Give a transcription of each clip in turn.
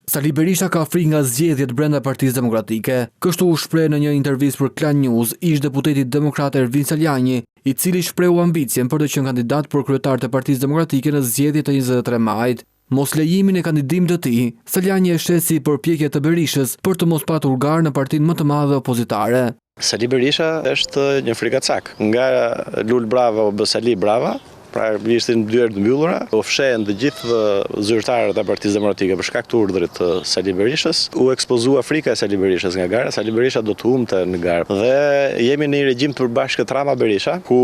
Sali Berisha ka frikë nga zgjedhjet brenda Partisë Demokratike. Kështu u shpreh në një intervistë për Klan News ish deputeti demokrat Ervin Saljani, i cili shprehu ambicien për të qenë kandidat për kryetar të Partisë Demokratike në zgjedhjet e 23 majit. Mos lejimin e kandidimit të tij, Saljani e sheh si përpjekje të Berishës për të mos patur garë në partinë më të madhe opozitare. Sali Berisha është një frikacak. Nga Lul Brava o bë Sali Brava, pra ishte në dyert mbyllura, u fshehen të gjithë zyrtarët e Partisë Demokratike për shkak të urdhrit të Sali Berishës, u ekspozua frika e Sali Berishës nga gara, Sali Berisha do të humte në garë. Dhe jemi në një regjim të përbashkët Rama Berisha, ku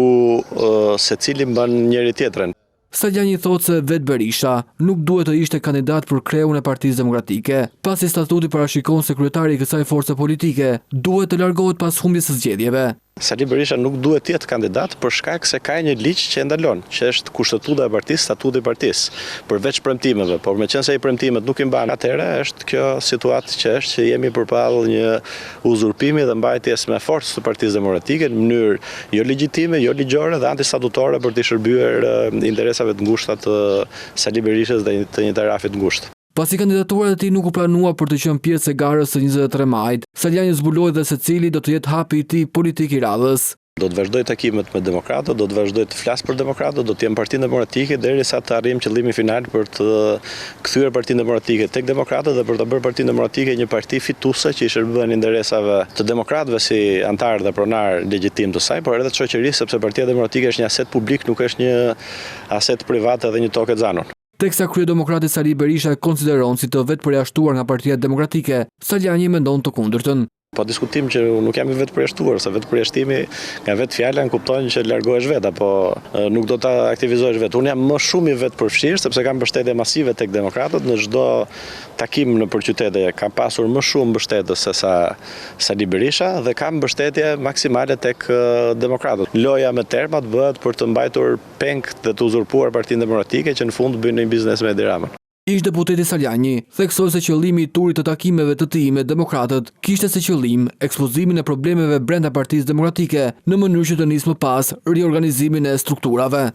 secili mban njëri tjetrin. Saljani thotë se vetë Berisha nuk duhet të ishte kandidat për kreun e Partisë Demokratike, pasi statuti parashikon se kryetari i kësaj force politike duhet të largohet pas humbjes së zgjedhjeve. Sali Berisha nuk duhet të jetë kandidat për shkak se ka një ligj që e ndalon, që është kushtetuta e partisë, statuti i partisë, përveç premtimeve, por meqense ai premtimet nuk i mban, atëherë është kjo situatë që është që jemi përballë një uzurpimi dhe mbajtjes me forcë të Partisë Demokratike në mënyrë jo legjitime, jo ligjore dhe antistatutore për të shërbyer interesave të ngushta të Sali Berishës dhe të një tarafit të ngushtë. Pasi kandidaturat e tij nuk u planua për të qenë pjesë e garës së 23 majit, Saljani zbuloi dhe se cili do të jetë hapi i tij politik i radhës. Do të vazhdoj takimet me demokratët, do të vazhdoj të flas për demokratët, do të jem Partinë Demokratike derisa të arrijmë qëllimin final për të kthyer Partinë Demokratike tek demokratët dhe për të bërë Partinë Demokratike një parti fituese që i shërbën interesave të demokratëve si antar dhe pronar legjitim të saj, por edhe të shoqërisë, sepse Partia Demokratike është një aset publik, nuk është një aset privat edhe një tokë e zanur. Teksa kryedemokrati Sali Berisha konsideron si të vetë përjashtuar nga Partia Demokratike, Saljani mendon të kundërtën. Po diskutim që nuk jam i vetë përjashtuar, se vetë përjashtimi nga vetë fjala kupton që largohesh vetë, apo nuk do ta aktivizohesh vetë. Unë jam më shumë i vetë përfshirë, sepse kam mbështetje masive tek demokratët në çdo takim në qytete. Kam pasur më shumë mbështetës se sa Sali Berisha dhe kam mbështetje maksimale tek demokratët. Loja me termat bëhet për të mbajtur peng dhe të uzurpuar Partinë Demokratike që në fund bën një biznes me Edi Ramën. Ish deputeti Saljani theksoi se qëllimi i turit të takimeve të tij me demokratët kishte si qëllim ekspozimin e problemeve brenda Partisë Demokratike në mënyrë që të nisë më pas riorganizimin e strukturave.